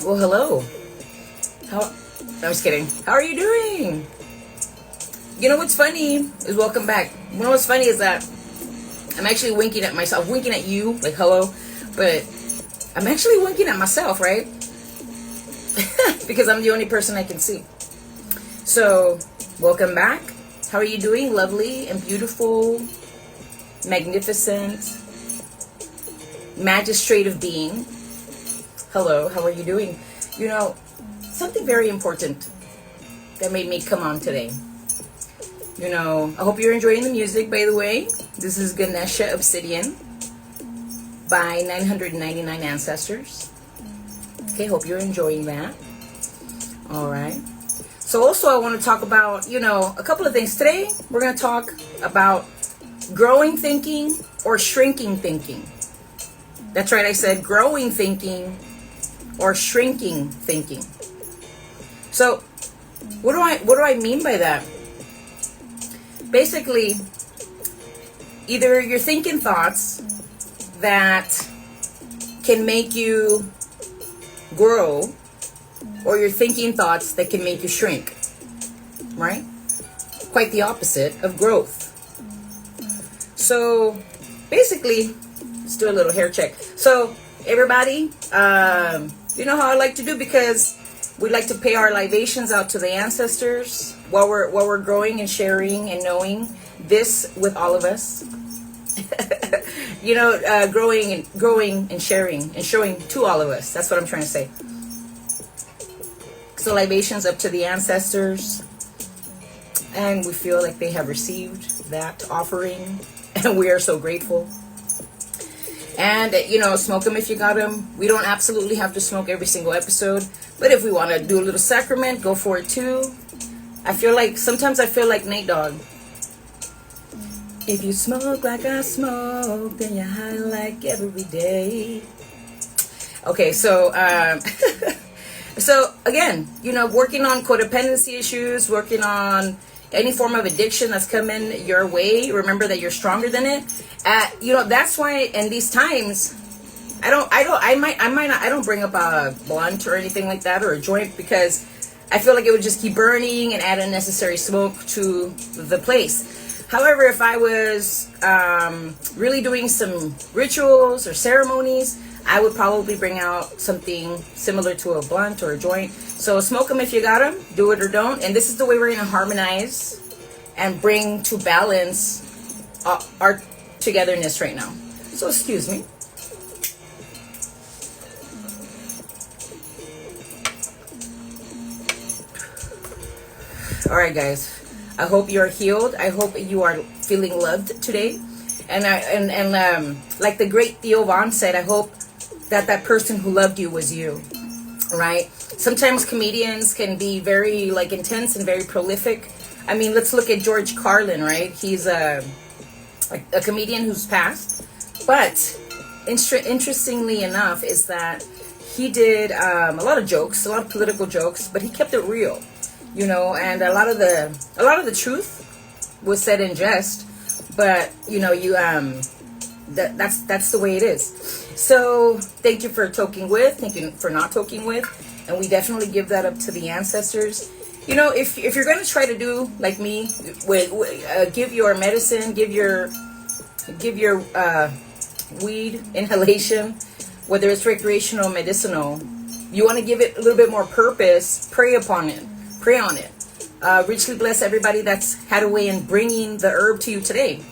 Well, hello. How? I'm just kidding. How are you doing? You know what's funny is welcome back. You know what's funny is that I'm actually winking at myself, winking at you, like hello, but I'm actually winking at myself, right? Because I'm the only person I can see. So, welcome back. How are you doing? Lovely and beautiful, magnificent, magistrate of being. Hello, how are you doing? You know, something very important that made me come on today. You know, I hope you're enjoying the music, by the way. This is Ganesha Obsidian by 999 Ancestors. Okay, hope you're enjoying that. All right. So also I want to talk about, a couple of things. Today, we're going to talk about growing thinking or shrinking thinking. That's right, I said growing thinking or shrinking thinking. So, what do I mean by that? Basically, either you're thinking thoughts that can make you grow, or you're thinking thoughts that can make you shrink, right? Quite the opposite of growth. So, basically, let's do a little hair check. So, everybody, you know how I like to do, because we like to pay our libations out to the ancestors while we're growing and sharing and knowing this with all of us. Growing and sharing and showing to all of us. That's what I'm trying to say. So libations up to the ancestors, and we feel like they have received that offering, and we are so grateful. And, smoke them if you got them. We don't absolutely have to smoke every single episode. But if we want to do a little sacrament, go for it too. Sometimes I feel like Nate Dogg. If you smoke like I smoke, then you're high like every day. Okay, so, so again, working on codependency issues, working on any form of addiction that's coming your way, remember that you're stronger than it. That's why in these times, I don't bring up a blunt or anything like that, or a joint, because I feel like it would just keep burning and add unnecessary smoke to the place. However, if I was really doing some rituals or ceremonies, I would probably bring out something similar to a blunt or a joint. So smoke them if you got them, do it or don't. And this is the way we're going to harmonize and bring to balance our togetherness right now. So excuse me. All right, guys. I hope you're healed. I hope you are feeling loved today. And like the great Theo Von said, I hope that person who loved you was you, right? Sometimes comedians can be very intense and very prolific. I mean, let's look at George Carlin, right? He's a comedian who's passed, but interestingly enough is that he did a lot of jokes, a lot of political jokes, but he kept it real, and a lot of the truth was said in jest, but that's the way it is. So thank you for talking with, thank you for not talking with, and we definitely give that up to the ancestors. If you're going to try to do like me, give your medicine, give your weed inhalation, whether it's recreational or medicinal, you want to give it a little bit more purpose, pray on it. Richly bless everybody that's had a way in bringing the herb to you today,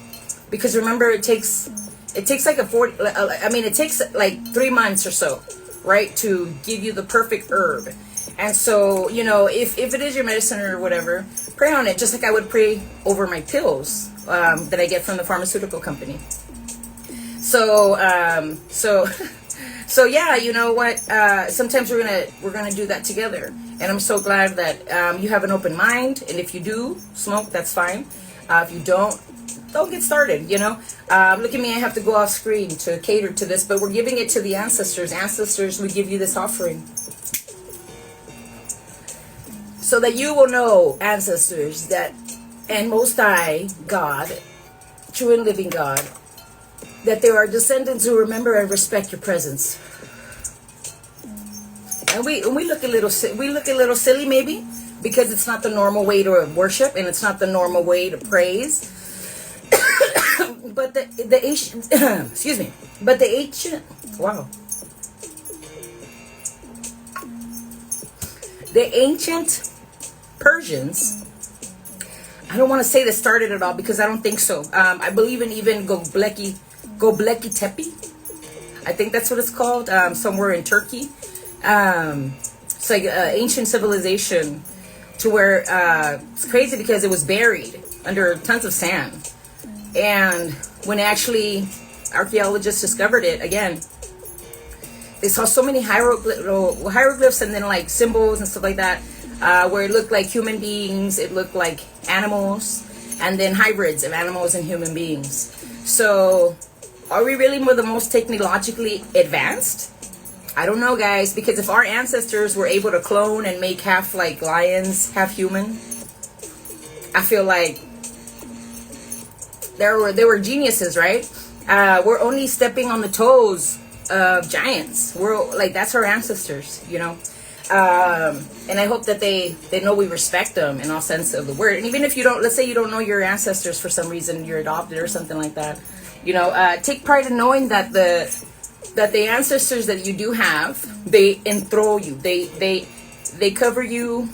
because remember, it takes like it takes like 3 months or so, right, to give you the perfect herb. And so, if it is your medicine or whatever, pray on it, just like I would pray over my pills that I get from the pharmaceutical company. So so yeah, you know what? Sometimes we're gonna do that together, and I'm so glad that you have an open mind. And if you do smoke, that's fine. If you don't get started. Look at me. I have to go off screen to cater to this, but we're giving it to the ancestors. Ancestors, we give you this offering, so that you will know, ancestors, that and Most High God, true and living God, that there are descendants who remember and respect your presence. and we look a little silly maybe, because it's not the normal way to worship and it's not the normal way to praise. But the ancient excuse me, but the ancient wow the ancient Persians, I don't want to say that started it all because I don't think so. I believe in even Göbekli Tepe. I think that's what it's called, somewhere in Turkey. It's like ancient civilization to where it's crazy because it was buried under tons of sand. And when actually archaeologists discovered it, again, they saw so many hieroglyphs and then like symbols and stuff like that, where it looked like human beings, it looked like animals, and then hybrids of animals and human beings. So are we really the most technologically advanced? I don't know, guys, because if our ancestors were able to clone and make half like lions, half human, I feel like they were geniuses, right? We're only stepping on the toes of giants. We're like, that's our ancestors, you know. And I hope that they know we respect them in all sense of the word. And even if you don't, let's say you don't know your ancestors for some reason, you're adopted or something like that, you know, take pride in knowing that the ancestors that you do have, they enthrall you, they cover you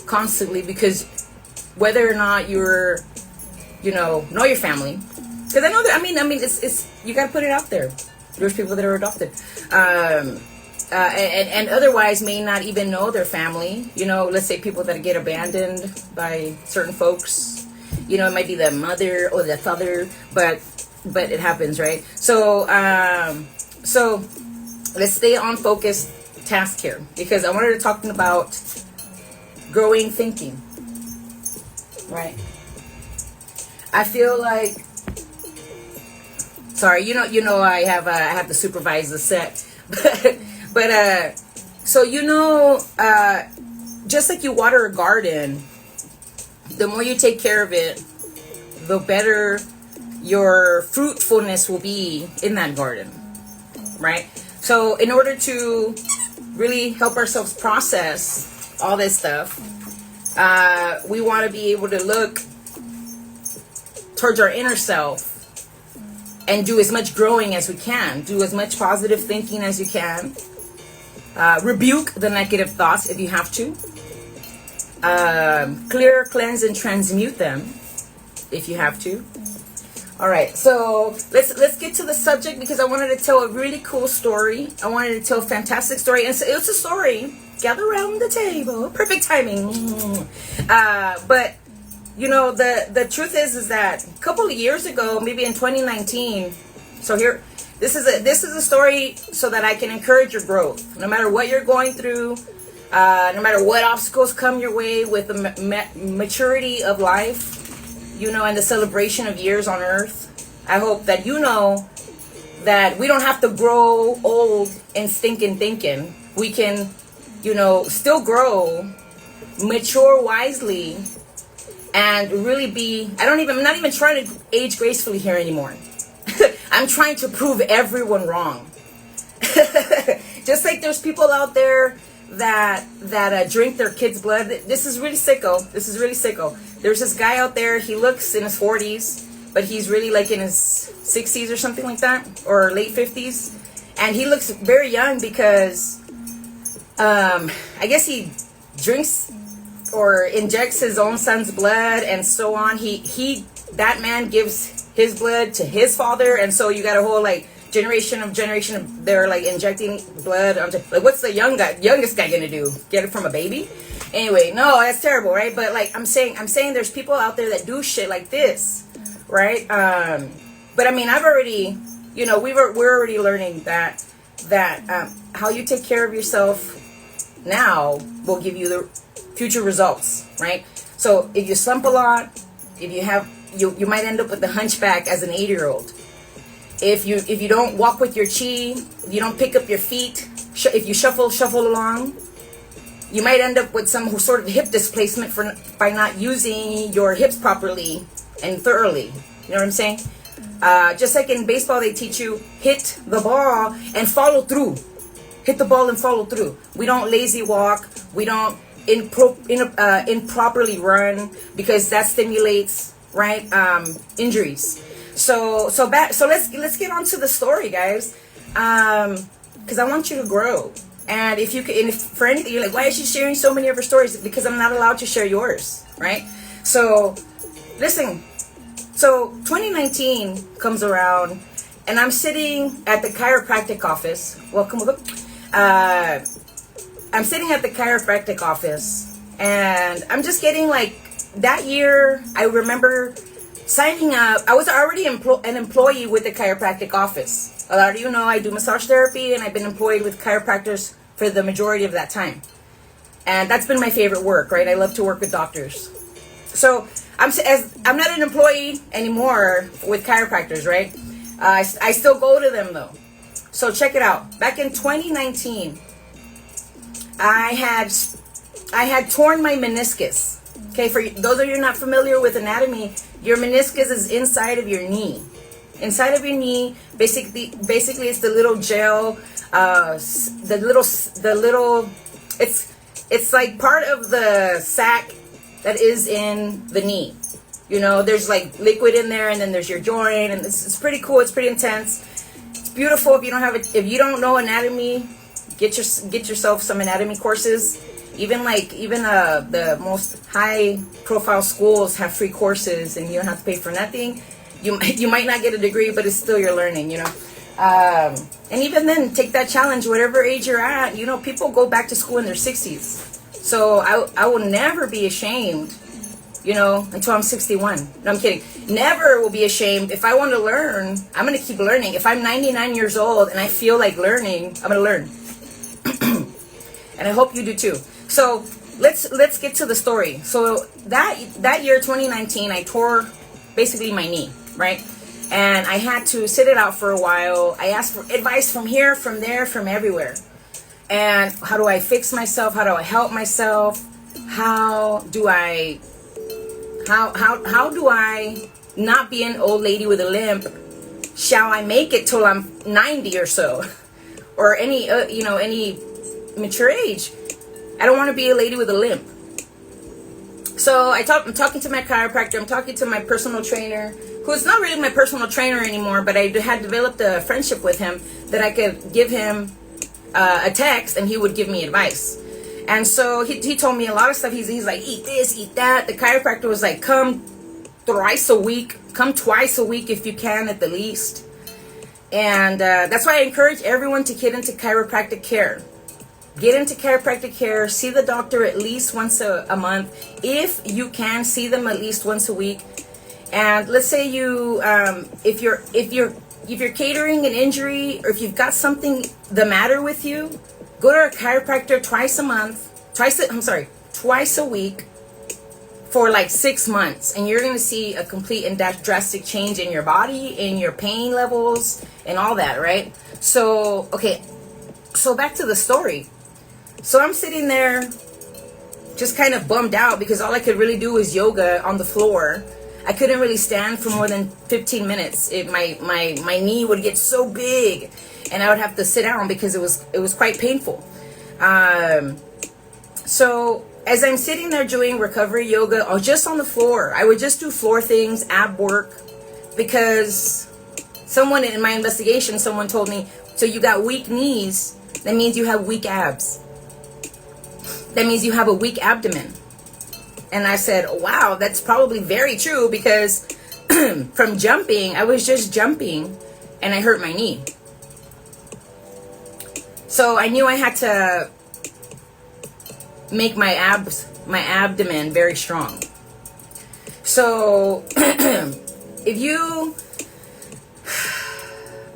constantly, because whether or not you're, you know your family, because I know that, I mean it's you got to put it out there. There's people that are adopted, and otherwise may not even know their family. You know, let's say people that get abandoned by certain folks. You know, it might be the mother or the father, but it happens, right? So so let's stay on focus task here, because I wanted to talk about growing thinking, right? I feel like, sorry, you know, I have to supervise the set, but so you know, just like you water a garden, the more you take care of it, the better your fruitfulness will be in that garden, right? So in order to really help ourselves process all this stuff, we want to be able to look towards our inner self and do as much growing as we can, do as much positive thinking as you can, rebuke the negative thoughts if you have to, clear, cleanse, and transmute them if you have to. All right, so let's get to the subject, because I wanted to tell a really cool story. I wanted to tell a fantastic story, and so it's a story. Gather around the table, perfect timing. But you know, the truth is that a couple of years ago, maybe in 2019. So here, this is a story so that I can encourage your growth, no matter what you're going through, no matter what obstacles come your way, with the maturity of life, you know, and the celebration of years on earth. I hope that you know that we don't have to grow old and stinking thinking. We can, you know, still grow, mature wisely, and really be, I'm not even trying to age gracefully here anymore. I'm trying to prove everyone wrong. Just like there's people out there that drink their kids' blood. This is really sicko. There's this guy out there, he looks in his 40s, but he's really like in his 60s or something like that, or late 50s. And he looks very young because I guess he drinks or injects his own son's blood and so on. That man gives his blood to his father, and so you got a whole like generation of they're like injecting blood onto, like, what's the youngest guy gonna do? Get it from a baby? Anyway, no, that's terrible, right? But like I'm saying there's people out there that do shit like this, right? But I mean, I've already, you know, we're already learning that how you take care of yourself now will give you the future results, right? So if you slump a lot, if you have, you might end up with the hunchback as an 8-year-old. If you don't walk with your chi, if you don't pick up your feet, if you shuffle along, you might end up with some sort of hip displacement by not using your hips properly and thoroughly. You know what I'm saying? Just like in baseball, they teach you hit the ball and follow through. hit the ball and follow through. We don't lazy walk. We don't improperly run, because that stimulates, right, injuries. So let's get on to the story, guys, because I want you to grow. And if you can, and if for anything you're like, why is she sharing so many of her stories? Because I'm not allowed to share yours, right? So listen. So 2019 comes around, and I'm sitting at the chiropractic office. Welcome. I'm sitting at the chiropractic office, and I'm just getting like, that year, I remember signing up. I was already an employee with the chiropractic office. A lot of you know I do massage therapy, and I've been employed with chiropractors for the majority of that time. And that's been my favorite work, right? I love to work with doctors. So I'm not an employee anymore with chiropractors, right? I still go to them though. So check it out. Back in 2019, I had torn my meniscus. Okay, for those of you not familiar with anatomy, your meniscus is inside of your knee. Inside of your knee, basically it's the little gel, it's like part of the sac that is in the knee. You know, there's like liquid in there, and then there's your joint, and it's pretty cool. It's pretty intense. It's beautiful. If you don't know anatomy, get yourself some anatomy courses. Even the most high profile schools have free courses, and you don't have to pay for nothing. You might not get a degree, but it's still your learning, you know. And even then, take that challenge, whatever age you're at. You know, people go back to school in their 60s. So I will never be ashamed, you know, until I'm 61. No, I'm kidding. Never will be ashamed. If I want to learn, I'm going to keep learning. If I'm 99 years old and I feel like learning, I'm going to learn. And I hope you do too. So let's get to the story. So that year, 2019, I tore basically my knee, right? And I had to sit it out for a while. I asked for advice from here, from there, from everywhere. And how do I fix myself? How do I help myself? How do I not be an old lady with a limp? Shall I make it till I'm 90 or so, or any mature age? I don't want to be a lady with a limp. So I'm talking to my chiropractor. I'm talking to my personal trainer, who's not really my personal trainer anymore, but I had developed a friendship with him that I could give him a text, and he would give me advice. And so he told me a lot of stuff. He's like, eat this, eat that. The chiropractor was like, come twice a week if you can at the least. And that's why I encourage everyone to get into chiropractic care. Get into chiropractic care. See the doctor at least once a month. If you can, see them at least once a week. And let's say you, if you're catering an injury, or if you've got something the matter with you, go to a chiropractor twice a week for like 6 months, and you're going to see a complete and drastic change in your body, in your pain levels, and all that, right? So, okay, so back to the story. So I'm sitting there just kind of bummed out because all I could really do was yoga on the floor. I couldn't really stand for more than 15 minutes. My knee would get so big, and I would have to sit down because it was quite painful. So as I'm sitting there doing recovery yoga, or just on the floor, I would just do floor things, ab work, because someone in my investigation, someone told me, so you got weak knees, that means you have weak abs. That means you have a weak abdomen. And I said, wow, that's probably very true, because from jumping, I was just jumping and I hurt my knee. So I knew I had to make my abdomen very strong. So if you,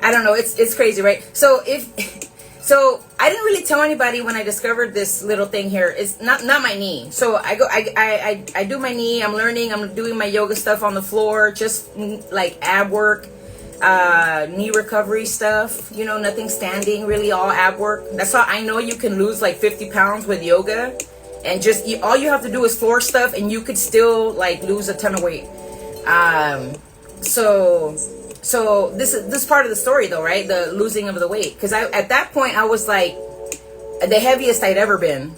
I don't know, it's crazy, right? So I didn't really tell anybody when I discovered this little thing here. It's not my knee. So I do my knee. I'm learning. I'm doing my yoga stuff on the floor, just like ab work, knee recovery stuff. You know, nothing standing, really, all ab work. That's how I know you can lose like 50 pounds with yoga, and just all you have to do is floor stuff, and you could still like lose a ton of weight. So this is part of the story though, right? The losing of the weight. Because at that point I was like the heaviest I'd ever been.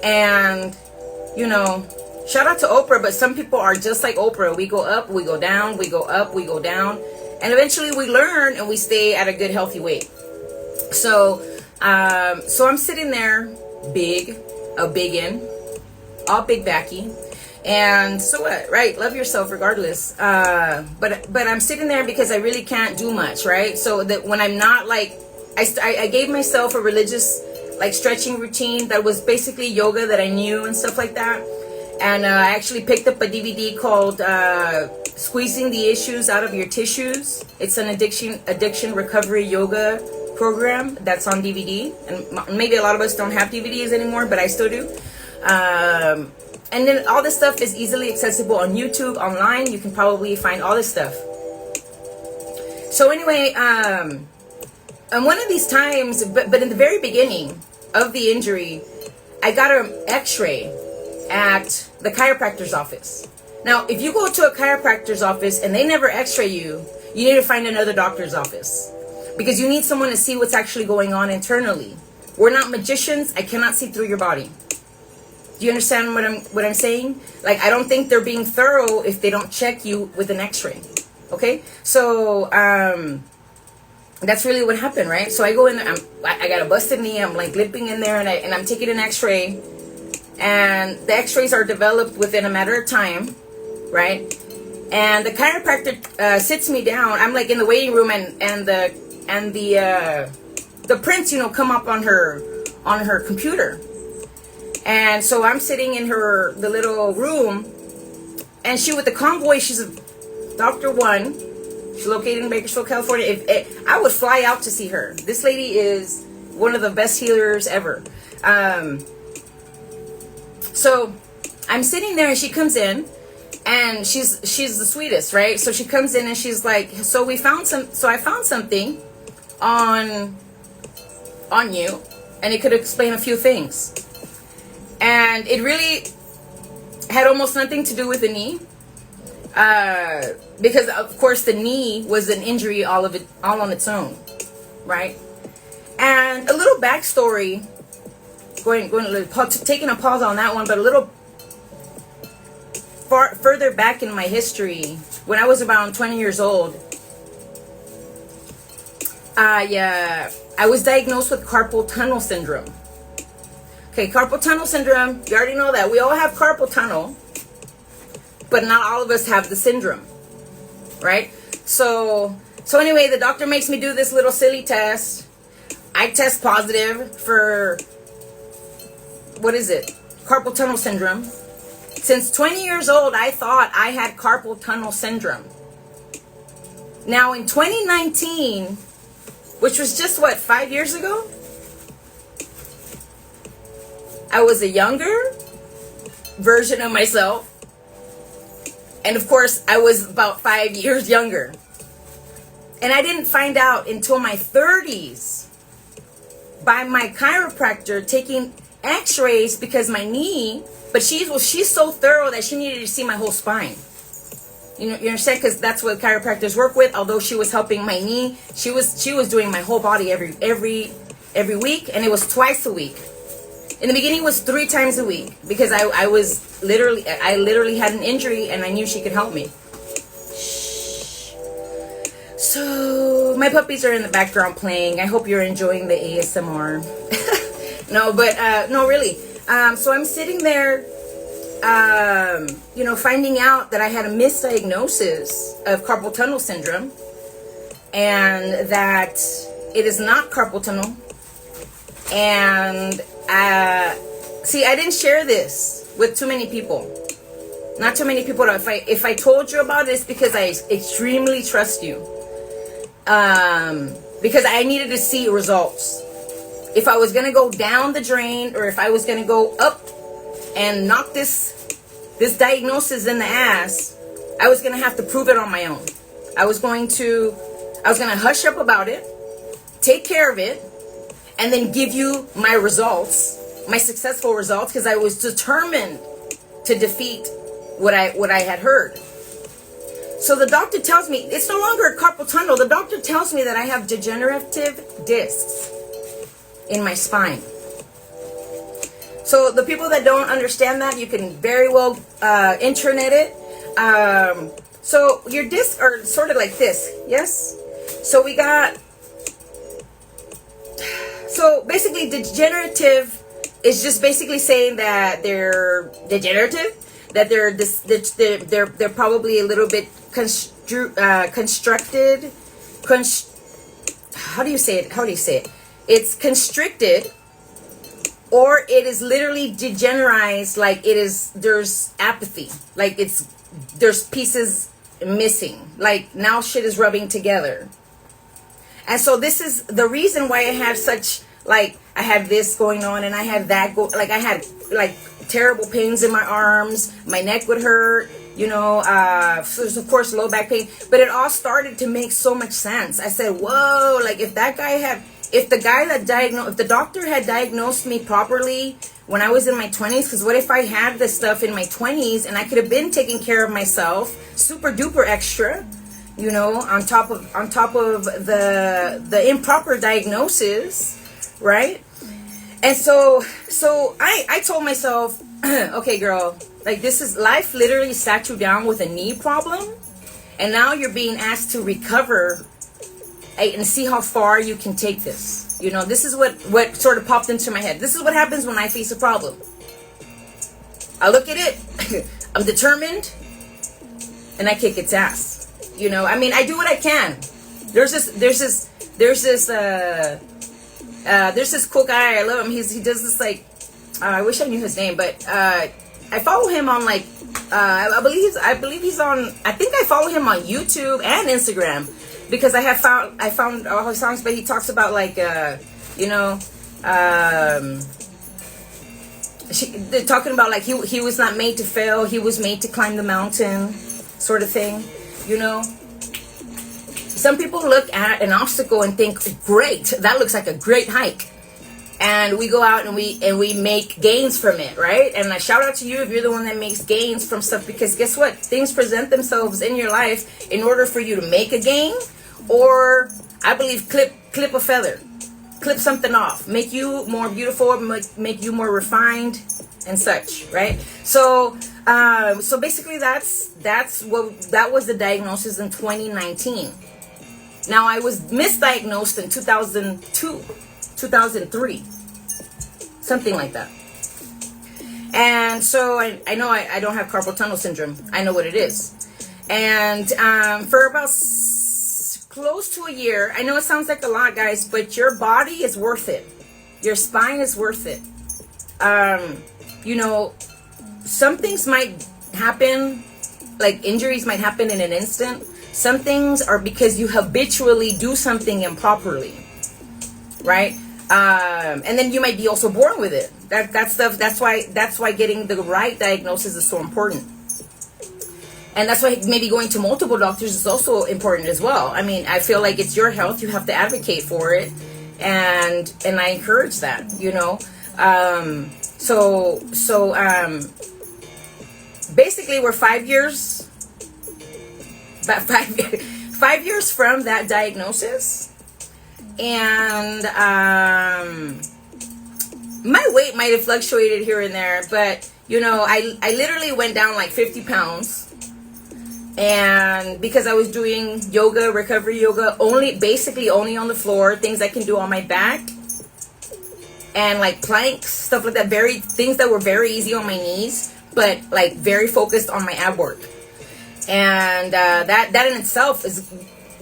And, you know, shout out to Oprah, but some people are just like Oprah. We go up, we go down, we go up, we go down. And eventually we learn and we stay at a good, healthy weight. So I'm sitting there, a biggin, all big backy. And so what, right? Love yourself regardless. But I'm sitting there because I really can't do much, right? So that when I'm not like, I gave myself a religious like stretching routine that was basically yoga that I knew and stuff like that. And I actually picked up a DVD called Squeezing the Issues Out of Your Tissues. It's an addiction recovery yoga program that's on DVD. And maybe a lot of us don't have DVDs anymore, but I still do. And then all this stuff is easily accessible on YouTube, online. You can probably find all this stuff. So anyway, and one of these times, but in the very beginning of the injury, I got an x-ray at the chiropractor's office. Now, if you go to a chiropractor's office and they never x-ray you, you need to find another doctor's office. Because you need someone to see what's actually going on internally. We're not magicians. I cannot see through your body. Do you understand what I'm saying? Like, I don't think they're being thorough if they don't check you with an x-ray. Okay? So, that's really what happened, right? So I go in there, I got a busted knee, I'm like limping in there, and I'm taking an x-ray. And the x-rays are developed within a matter of time, right? And the chiropractor sits me down. I'm like in the waiting room, and the prints, you know, come up on her computer. And so I'm sitting in the little room, and she with the convoy, she's a Dr. One. She's located in Bakersfield, California. I would fly out to see her. This lady is one of the best healers ever. So I'm sitting there, and she comes in, and she's the sweetest, right? So she comes in and she's like, so I found something on you, and it could explain a few things. And it really had almost nothing to do with the knee. Because of course the knee was an injury all on its own, right? And a little backstory, taking a pause on that one, but a little further back in my history, when I was around 20 years old, I was diagnosed with carpal tunnel syndrome. Okay, carpal tunnel syndrome, you already know that. We all have carpal tunnel, but not all of us have the syndrome, right? So anyway, the doctor makes me do this little silly test. I test positive for, carpal tunnel syndrome. Since 20 years old, I thought I had carpal tunnel syndrome. Now in 2019, which was just 5 years ago? I was a younger version of myself. And of course, I was about 5 years younger. And I didn't find out until my 30s by my chiropractor taking x-rays because my knee, but she's so thorough that she needed to see my whole spine. You understand? Because that's what chiropractors work with. Although she was helping my knee, she was doing my whole body every week, and it was twice a week. In the beginning, it was 3 times a week because I literally had an injury, and I knew she could help me. Shh. So my puppies are in the background playing. I hope you're enjoying the ASMR. No, really. So I'm sitting there, finding out that I had a misdiagnosis of carpal tunnel syndrome, and that it is not carpal tunnel. And I didn't share this with too many people. Not too many people. If I told you about this, because I extremely trust you. Because I needed to see results. If I was gonna go down the drain, or if I was gonna go up and knock this diagnosis in the ass, I was gonna have to prove it on my own. I was gonna hush up about it, take care of it, and then give you my results, my successful results, because I was determined to defeat what I had heard. So the doctor tells me it's no longer a carpal tunnel. The doctor tells me that I have degenerative discs in my spine. So the people that don't understand that, you can very well internet it. So your discs are sort of like this, yes? So we got, so basically degenerative is just basically saying that they're degenerative, that they're probably a little bit constructed, how do you say it? It's constricted, or it is literally degenerized, like there's apathy, like there's pieces missing, like now shit is rubbing together. And so this is the reason why I have such, like, I had this going on and I had that like I had like terrible pains in my arms, my neck would hurt, you know, so there's of course low back pain, but it all started to make so much sense. I said, whoa, like if the doctor had diagnosed me properly when I was in my 20s, because what if I had this stuff in my 20s and I could have been taking care of myself super duper extra, you know, on top of the improper diagnosis, right? And so I told myself, okay, girl, like this is life literally sat you down with a knee problem, and now you're being asked to recover and see how far you can take this. You know, this is what sort of popped into my head. This is what happens when I face a problem. I look at it, I'm determined, and I kick its ass. You know, I mean, I do what I can. There's this cool guy. I love him. He does this, like, I wish I knew his name, but I follow him on, like, I believe he's on, I think I follow him on YouTube and Instagram, because I found all his songs, but he talks about, like, you know, they're talking about, like, he was not made to fail, he was made to climb the mountain, sort of thing, you know. Some people look at an obstacle and think, great, that looks like a great hike. And we go out and we make gains from it, right? And I shout out to you if you're the one that makes gains from stuff, because guess what? Things present themselves in your life in order for you to make a gain, or I believe clip a feather, clip something off, make you more beautiful, make you more refined and such, right? So basically that was the diagnosis in 2019. Now I was misdiagnosed in 2002, 2003, something like that. And so I know I don't have carpal tunnel syndrome. I know what it is. And for about close to a year, I know it sounds like a lot, guys, but your body is worth it. Your spine is worth it. You know, some things might happen, like injuries might happen in an instant. Some things are because you habitually do something improperly, right? And then you might be also born with it. That stuff. That's why getting the right diagnosis is so important. And that's why maybe going to multiple doctors is also important as well. I mean, I feel like it's your health. You have to advocate for it. And I encourage that, you know. Basically we're 5 years, about 5 years from that diagnosis. And my weight might have fluctuated here and there, but you know, I literally went down like 50 pounds. And because I was doing yoga, recovery yoga, basically only on the floor, things I can do on my back, and like planks, stuff like that, things that were very easy on my knees, but like very focused on my ab work. And that in itself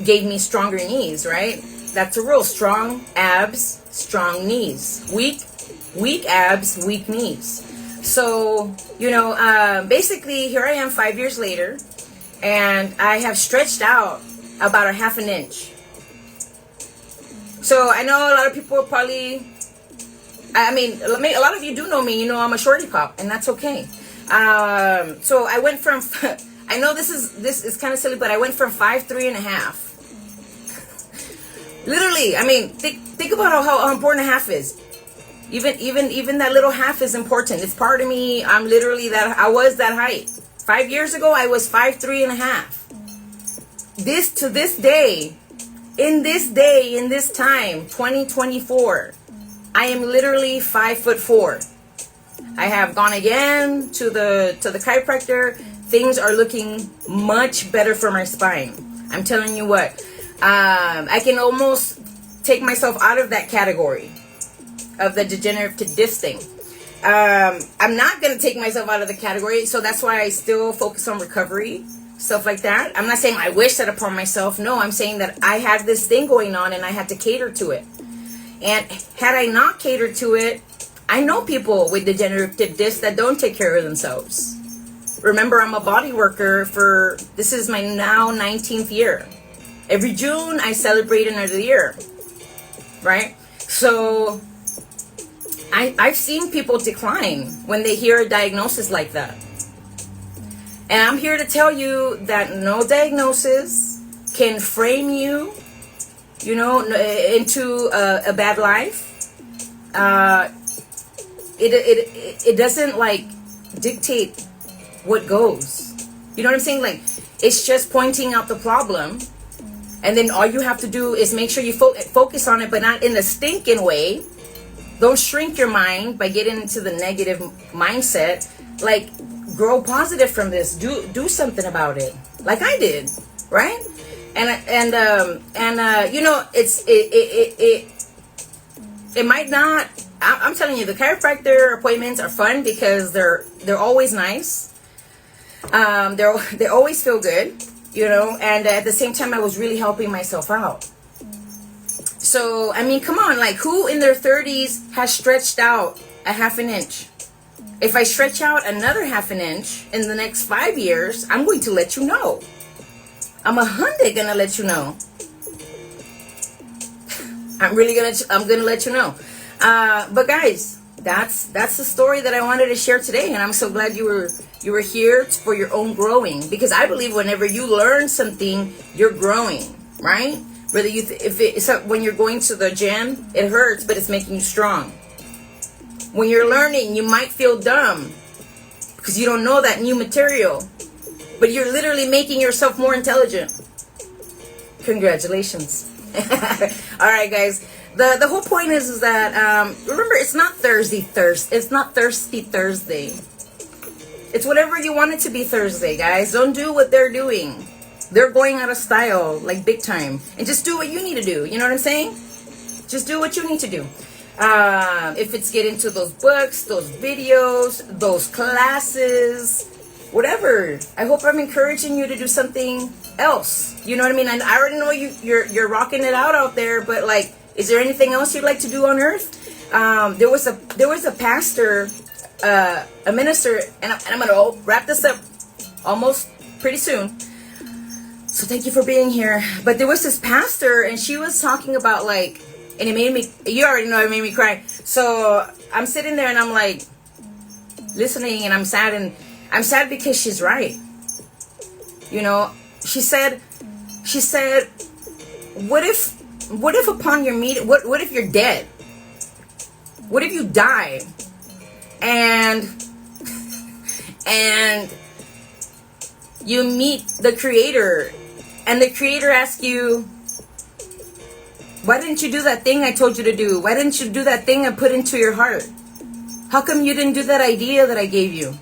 gave me stronger knees, right? That's a rule: strong abs, strong knees. Weak abs, weak knees. So, you know, basically here I am 5 years later, and I have stretched out about a half an inch. So I know a lot of people probably, I mean, a lot of you do know me, you know I'm a shorty pop, and that's okay. So I went from, I know this is kind of silly, but I went from 5'3.5". Literally, I mean, think about how important a half is. Even that little half is important. It's part of me. I'm literally I was that height. 5 years ago, I was 5'3.5". To this day, in this time, 2024, I am literally 5'4". I have gone again to the chiropractor. Things are looking much better for my spine. I'm telling you what, I can almost take myself out of that category of the degenerative disc thing. I'm not going to take myself out of the category, so that's why I still focus on recovery, stuff like that. I'm not saying I wish that upon myself. No, I'm saying that I had this thing going on and I had to cater to it. And had I not catered to it, I know people with degenerative disc that don't take care of themselves. Remember, I'm a body worker for, this is my now 19th year. Every June, I celebrate another year, right? So I've seen people decline when they hear a diagnosis like that. And I'm here to tell you that no diagnosis can frame you, you know, into a bad life. It doesn't like dictate what goes. You know what I'm saying? Like, it's just pointing out the problem, and then all you have to do is make sure you focus on it, but not in a stinking way. Don't shrink your mind by getting into the negative mindset. Like, grow positive from this. Do something about it, like I did, right? And you know, it might not. I'm telling you, the chiropractor appointments are fun because they're always nice. They always feel good, you know, and at the same time I was really helping myself out. So, I mean, come on, like, who in their 30s has stretched out a half an inch? If I stretch out another half an inch in the next 5 years, I'm going to let you know. I'm 100 gonna let you know. I'm gonna let you know. But guys, that's the story that I wanted to share today, and I'm so glad you were here for your own growing, because I believe whenever you learn something, you're growing, right? Whether when you're going to the gym, it hurts, but it's making you strong. When you're learning, you might feel dumb because you don't know that new material, but you're literally making yourself more intelligent. Congratulations. All right, guys. The whole point is that remember, it's not It's not Thirsty Thursday. It's whatever you want it to be Thursday, guys. Don't do what they're doing. They're going out of style, like big time. And just do what you need to do. You know what I'm saying? Just do what you need to do. If it's get into those books, those videos, those classes, whatever. I hope I'm encouraging you to do something else. You know what I mean? And I already know you're rocking it out there, but like, is there anything else you'd like to do on earth? There was a pastor, a minister, and I'm gonna wrap this up almost pretty soon. So thank you for being here. But there was this pastor, and she was talking about like, and it made me, you already know it made me cry. So I'm sitting there and I'm like listening, and I'm sad because she's right. You know, she said, what if upon your meet, what if you're dead? What if you die? And you meet the Creator, and the Creator asks you, why didn't you do that thing I told you to do? Why didn't you do that thing I put into your heart? How come you didn't do that idea that I gave you?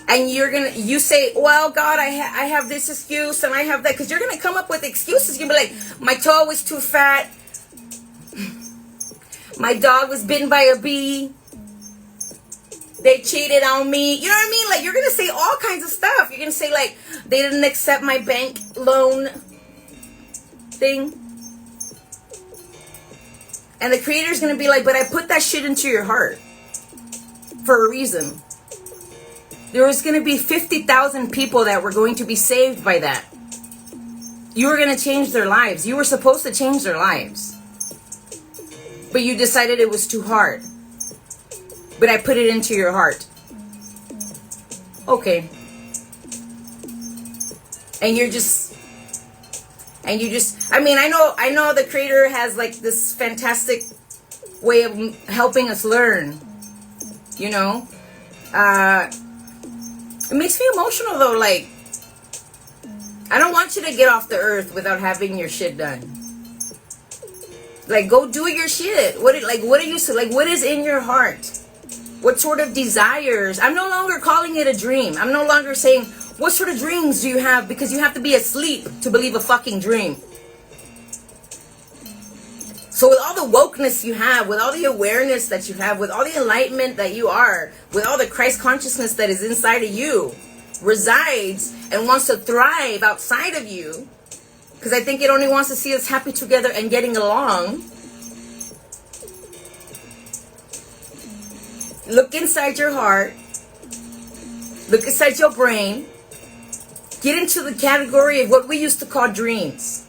And you say, well, God, I have this excuse and I have that, because you're gonna come up with excuses. You're gonna be like, my toe was too fat, my dog was bitten by a bee, they cheated on me. You know what I mean? Like, you're gonna say all kinds of stuff. You're gonna say like, they didn't accept my bank loan thing. And the Creator's gonna be like, but I put that shit into your heart for a reason. There was going to be 50,000 people that were going to be saved by that. You were going to change their lives. You were supposed to change their lives. But you decided it was too hard. But I put it into your heart. Okay. And you just, I mean, I know the Creator has like this fantastic way of helping us learn, you know. It makes me emotional though. Like, I don't want you to get off the earth without having your shit done. Like, go do your shit. What are you, like, what is in your heart? What sort of desires? I'm no longer calling it a dream. I'm no longer saying, what sort of dreams do you have? Because you have to be asleep to believe a fucking dream. So with all the wokeness you have, with all the awareness that you have, with all the enlightenment that you are, with all the Christ consciousness that is inside of you, resides and wants to thrive outside of you, because I think it only wants to see us happy together and getting along. Look inside your heart. Look inside your brain. Get into the category of what we used to call dreams.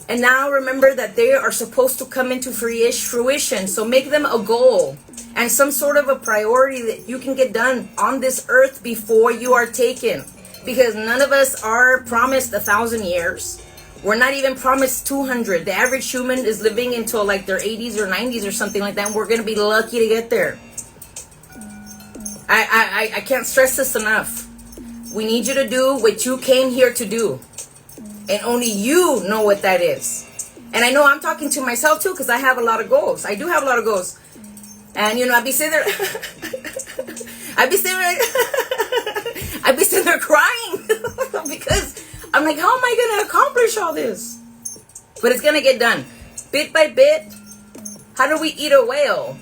And now remember that they are supposed to come into fruition. So make them a goal and some sort of a priority that you can get done on this earth before you are taken. Because none of us are promised 1,000 years. We're not even promised 200. The average human is living until like their 80s or 90s or something like that. And we're going to be lucky to get there. I can't stress this enough. We need you to do what you came here to do. And only you know what that is. And I know I'm talking to myself too, because I have a lot of goals. I do have a lot of goals. And you know, I'd be sitting there I'd be sitting there crying because I'm like, how am I going to accomplish all this? But it's going to get done. Bit by bit. How do we eat a whale?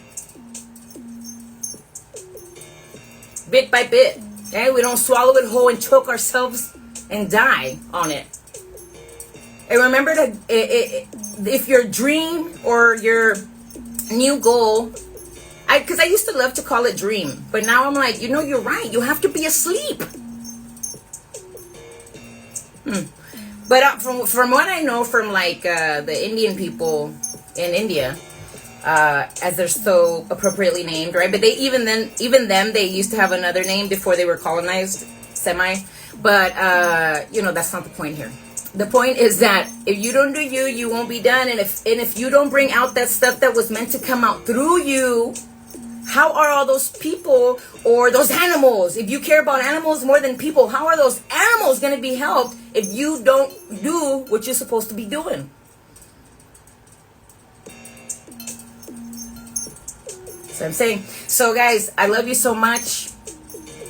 Bit by bit. Okay? We don't swallow it whole and choke ourselves and die on it. And remember that if your dream or your new goal, because I used to love to call it dream, but now I'm like, you know, you're right. You have to be asleep. But from what I know from like the Indian people in India, as they're so appropriately named, right? But they even them, they used to have another name before they were colonized, semi. But you know, that's not the point here. The point is that if you don't do you, you won't be done. And if you don't bring out that stuff that was meant to come out through you, how are all those people or those animals, if you care about animals more than people, how are those animals going to be helped if you don't do what you're supposed to be doing? So I'm saying, so guys, I love you so much.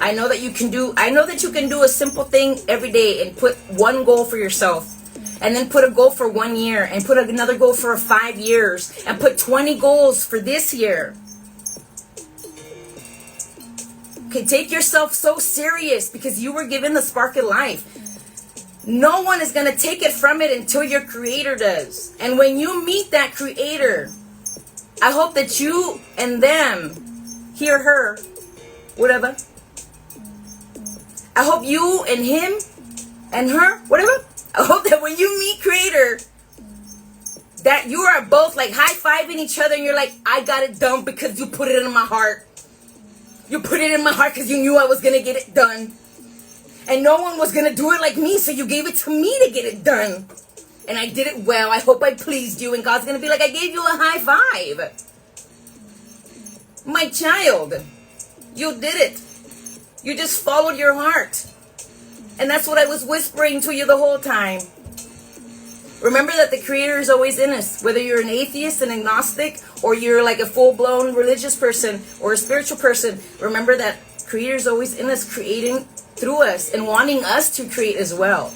I know that you can do a simple thing every day and put one goal for yourself. And then put a goal for 1 year and put another goal for 5 years and put 20 goals for this year. Okay, take yourself so serious because you were given the spark of life. No one is going to take it from it until your creator does. And when you meet that creator, I hope that you and them, he or her, whatever, I hope you and him and her, whatever, I hope that when you meet creator, that you are both like high-fiving each other and you're like, I got it done because you put it in my heart. You put it in my heart because you knew I was going to get it done. And no one was going to do it like me, so you gave it to me to get it done. And I did it well. I hope I pleased you. And God's going to be like, I gave you a high five. My child, you did it. You just followed your heart. And that's what I was whispering to you the whole time. Remember that the creator is always in us. Whether you're an atheist, an agnostic, or you're like a full-blown religious person or a spiritual person, remember that creator is always in us, creating through us and wanting us to create as well.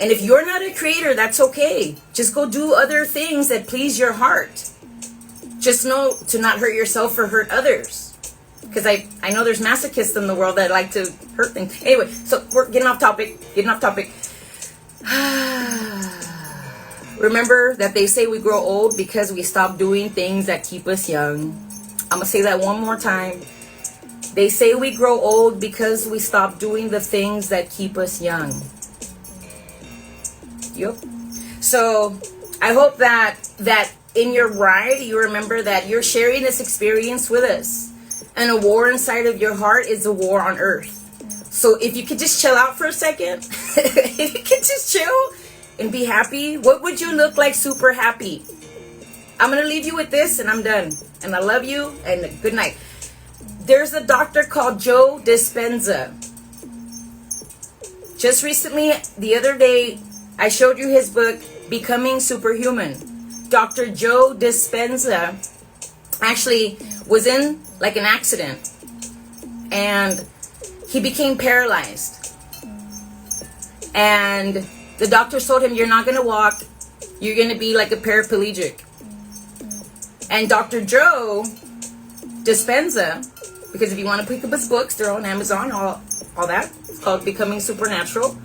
And if you're not a creator, that's okay. Just go do other things that please your heart. Just know to not hurt yourself or hurt others. Because I know there's masochists in the world that like to hurt things. Anyway, so we're getting off topic. Remember that they say we grow old because we stop doing things that keep us young. I'm going to say that one more time. They say we grow old because we stop doing the things that keep us young. Yep. So I hope that in your ride, you remember that you're sharing this experience with us. And a war inside of your heart is a war on earth. So if you could just chill out for a second, if you could just chill and be happy, what would you look like super happy? I'm going to leave you with this and I'm done. And I love you and good night. There's a doctor called Joe Dispenza. Just recently, the other day, I showed you his book, Becoming Superhuman. Dr. Joe Dispenza actually was in like an accident, and he became paralyzed. And the doctors told him, you're not going to walk. You're going to be like a paraplegic. And Dr. Joe Dispenza, because if you want to pick up his books, they're on Amazon, all that. It's called Becoming Supernatural.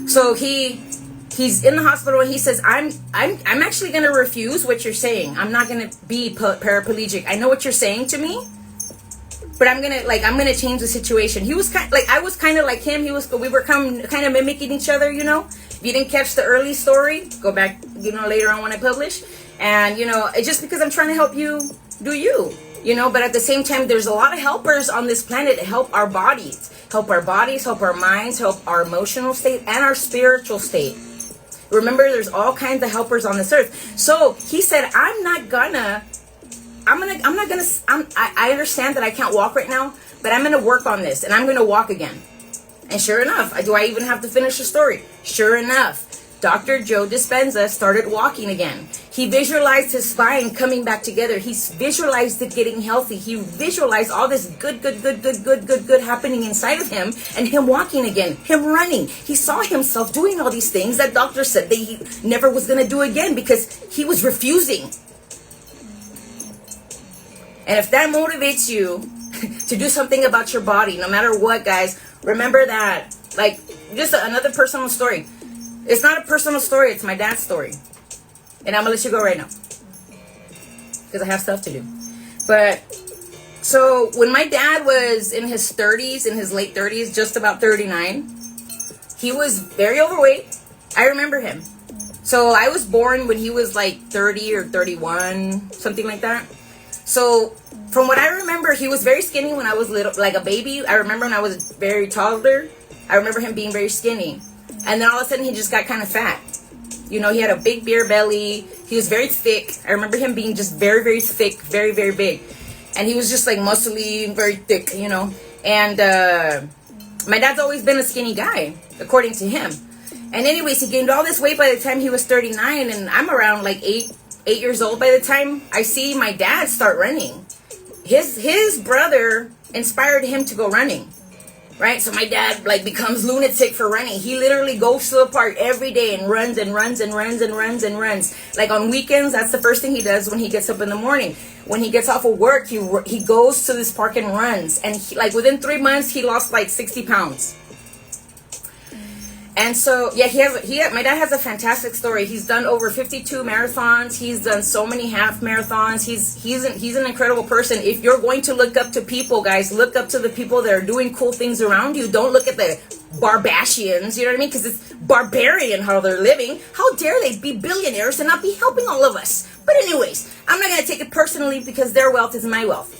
So he's in the hospital, and he says, I'm actually going to refuse what you're saying. I'm not going to be paraplegic. I know what you're saying to me, but I'm going to change the situation. He was I was kind of like him. We were kind of mimicking each other, you know. If you didn't catch the early story, go back, you know, later on when I publish. And, you know, it's just because I'm trying to help you do you, you know, but at the same time, there's a lot of helpers on this planet to help our bodies, help our minds, help our emotional state and our spiritual state. Remember, there's all kinds of helpers on this earth. So he said, I understand that I can't walk right now, but I'm going to work on this, and I'm going to walk again. And sure enough, do I even have to finish the story? Sure enough, Dr. Joe Dispenza started walking again. He visualized his spine coming back together. He visualized it getting healthy. He visualized all this good happening inside of him, and him walking again, him running. He saw himself doing all these things that doctors said that he never was going to do again because he was refusing. And if that motivates you to do something about your body, no matter what, guys, remember that. Like, just another personal story. It's not a personal story, it's my dad's story. And I'm going to let you go right now, because I have stuff to do. But, so, when my dad was in his 30s, in his late 30s, just about 39, he was very overweight. I remember him. So, I was born when he was like 30 or 31, something like that. So, from what I remember, he was very skinny when I was little, like a baby. I remember when I was very toddler, I remember him being very skinny. And then all of a sudden, he just got kind of fat. You know, he had a big beer belly. He was very thick. I remember him being just very, very thick, very, very big. And he was just like muscly, very thick, you know. And my dad's always been a skinny guy, according to him. And anyways, he gained all this weight by the time he was 39. And I'm around like 8 years old by the time I see my dad start running. His brother inspired him to go running. Right? So my dad like becomes lunatic for running. He literally goes to the park every day and runs and runs and runs and runs and runs. Like on weekends, that's the first thing he does when he gets up in the morning. When he gets off of work, he goes to this park and runs. And like within 3 months, he lost like 60 pounds. And so, yeah, my dad has a fantastic story. He's done over 52 marathons. He's done so many half marathons. He's an incredible person. If you're going to look up to people, guys, look up to the people that are doing cool things around you. Don't look at the Barbashians, you know what I mean? Because it's barbarian how they're living. How dare they be billionaires and not be helping all of us? But anyways, I'm not going to take it personally because their wealth is my wealth.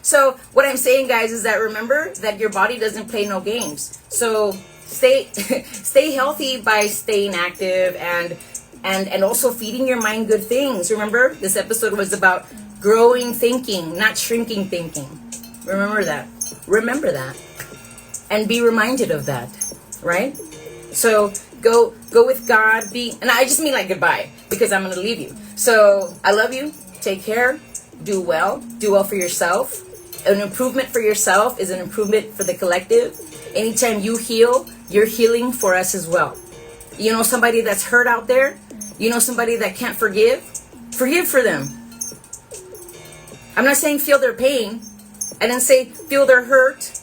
So what I'm saying, guys, is that remember that your body doesn't play no games. So stay healthy by staying active and also feeding your mind good things. Remember, this episode was about growing thinking, not shrinking thinking. Remember that. And be reminded of that, right? So go with God. And I just mean like goodbye, because I'm going to leave you. So I love you. Take care. Do well for yourself. An improvement for yourself is an improvement for the collective. Anytime you heal, you're healing for us as well. You know somebody that's hurt out there? You know somebody that can't forgive? Forgive for them. I'm not saying feel their pain. I didn't say feel their hurt.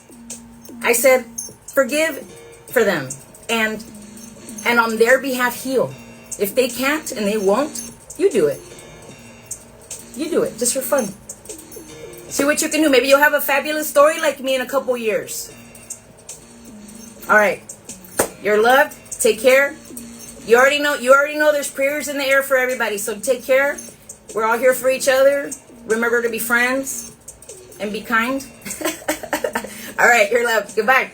I said forgive for them. And on their behalf heal. If they can't and they won't, you do it. You do it just for fun. See what you can do. Maybe you'll have a fabulous story like me in a couple years. All right. You're loved. Take care. You already know there's prayers in the air for everybody. So take care. We're all here for each other. Remember to be friends and be kind. All right. You're loved. Goodbye.